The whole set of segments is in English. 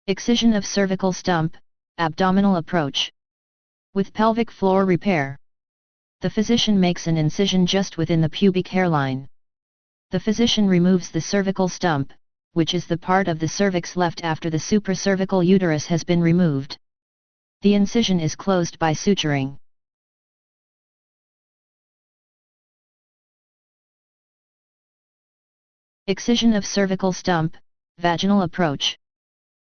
Excision of cervical stump, abdominal approach. With pelvic floor repair. The physician makes an incision just within the pubic hairline. The physician removes the cervical stump, which is the part of the cervix left after the supracervical uterus has been removed. The incision is closed by suturing. Excision of cervical stump, vaginal approach.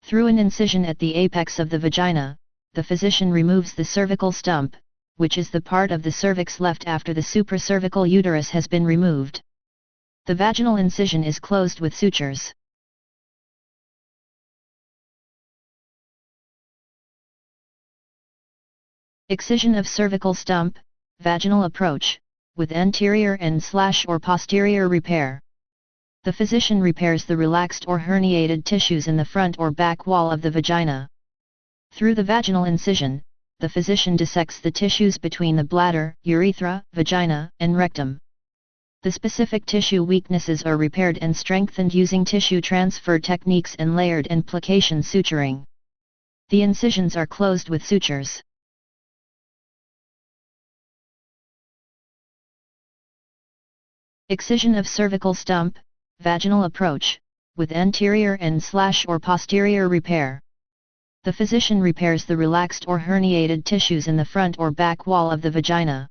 Through an incision at the apex of the vagina, the physician removes the cervical stump, which is the part of the cervix left after the supracervical uterus has been removed. The vaginal incision is closed with sutures. Excision of cervical stump, vaginal approach, with anterior and/or posterior repair. The physician repairs the relaxed or herniated tissues in the front or back wall of the vagina. Through the vaginal incision, the physician dissects the tissues between the bladder, urethra, vagina, and rectum. The specific tissue weaknesses are repaired and strengthened using tissue transfer techniques and layered and plication suturing. The incisions are closed with sutures. Excision of cervical stump, vaginal approach, with anterior and/or posterior repair. The physician repairs the relaxed or herniated tissues in the front or back wall of the vagina.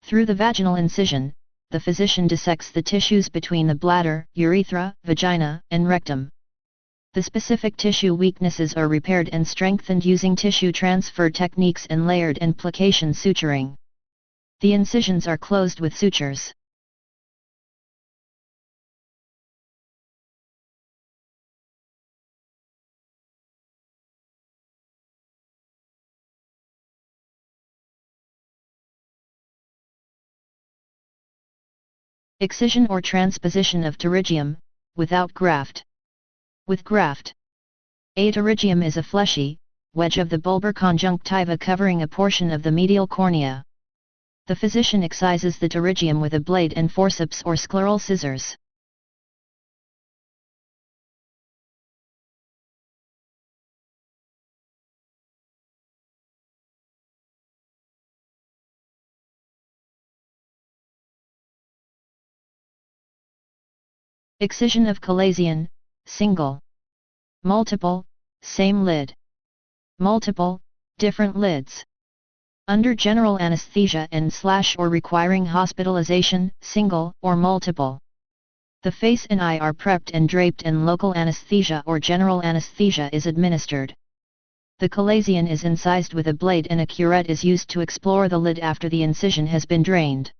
Through the vaginal incision, the physician dissects the tissues between the bladder, urethra, vagina, and rectum. The specific tissue weaknesses are repaired and strengthened using tissue transfer techniques and layered and plication suturing. The incisions are closed with sutures. Excision or transposition of pterygium, without graft. With graft. A pterygium is a fleshy, wedge of the bulbar conjunctiva covering a portion of the medial cornea. The physician excises the pterygium with a blade and forceps or scleral scissors. Excision of chalazion, single. Multiple, same lid. Multiple, different lids. Under general anesthesia and/or requiring hospitalization, single or multiple. The face and eye are prepped and draped and local anesthesia or general anesthesia is administered. The chalazion is incised with a blade and a curette is used to explore the lid after the incision has been drained.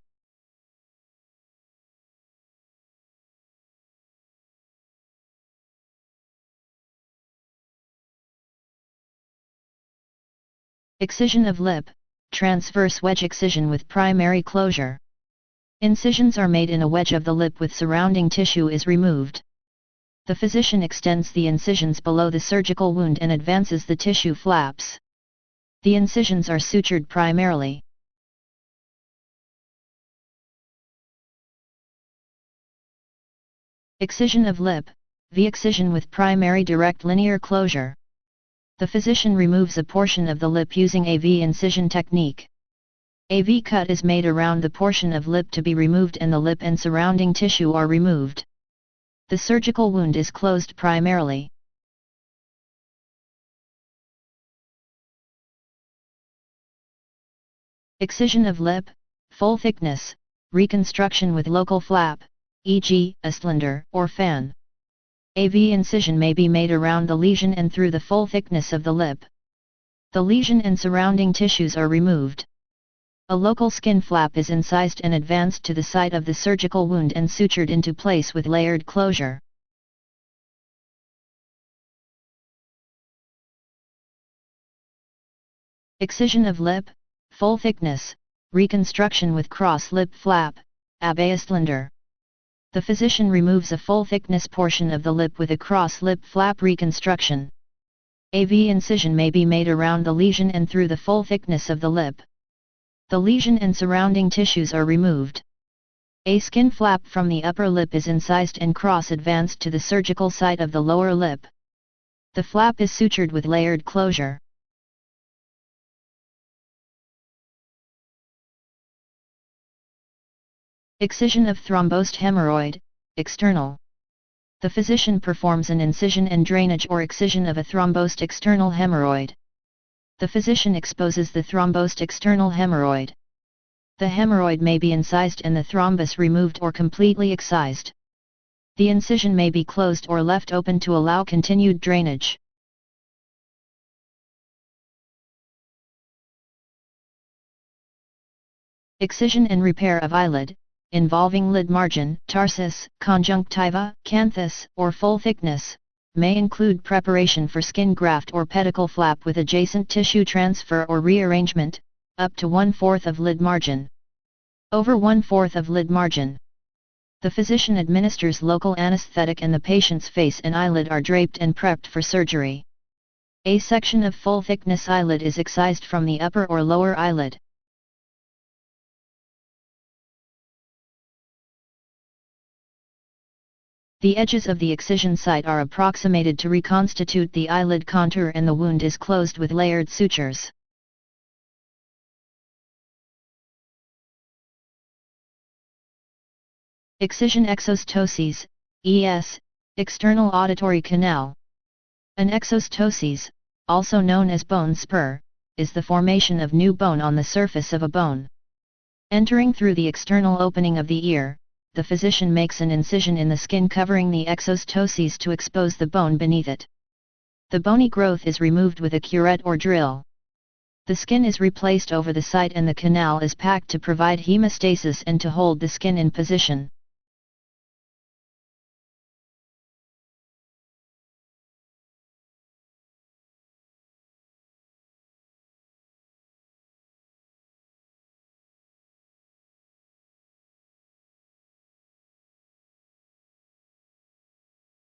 Excision of lip, transverse wedge excision with primary closure. Incisions are made in a wedge of the lip with surrounding tissue is removed. The physician extends the incisions below the surgical wound and advances the tissue flaps. The incisions are sutured primarily. Excision of lip, V-excision with primary direct linear closure. The physician removes a portion of the lip using a V-incision technique. A V-cut is made around the portion of lip to be removed and the lip and surrounding tissue are removed. The surgical wound is closed primarily. Excision of lip, full thickness, reconstruction with local flap, e.g., a cylinder or fan. A V-incision may be made around the lesion and through the full thickness of the lip. The lesion and surrounding tissues are removed. A local skin flap is incised and advanced to the site of the surgical wound and sutured into place with layered closure. Excision of lip, full thickness, reconstruction with cross lip flap, a cylinder. The physician removes a full thickness portion of the lip with a cross lip flap reconstruction. A V-incision may be made around the lesion and through the full thickness of the lip. The lesion and surrounding tissues are removed. A skin flap from the upper lip is incised and cross-advanced to the surgical site of the lower lip. The flap is sutured with layered closure. Excision of thrombosed hemorrhoid, external. The physician performs an incision and drainage or excision of a thrombosed external hemorrhoid. The physician exposes the thrombosed external hemorrhoid. The hemorrhoid may be incised and the thrombus removed or completely excised. The incision may be closed or left open to allow continued drainage. Excision and repair of eyelid, involving lid margin, tarsus, conjunctiva, canthus, or full thickness, may include preparation for skin graft or pedicle flap with adjacent tissue transfer or rearrangement, up to 1/4 of lid margin. Over 1/4 of lid margin. The physician administers local anesthetic and the patient's face and eyelid are draped and prepped for surgery. A section of full thickness eyelid is excised from the upper or lower eyelid. The edges of the excision site are approximated to reconstitute the eyelid contour and the wound is closed with layered sutures. Excision exostosis, ES, external auditory canal. An exostosis, also known as bone spur, is the formation of new bone on the surface of a bone. Entering through the external opening of the ear, the physician makes an incision in the skin covering the exostosis to expose the bone beneath it. The bony growth is removed with a curette or drill. The skin is replaced over the site and the canal is packed to provide hemostasis and to hold the skin in position.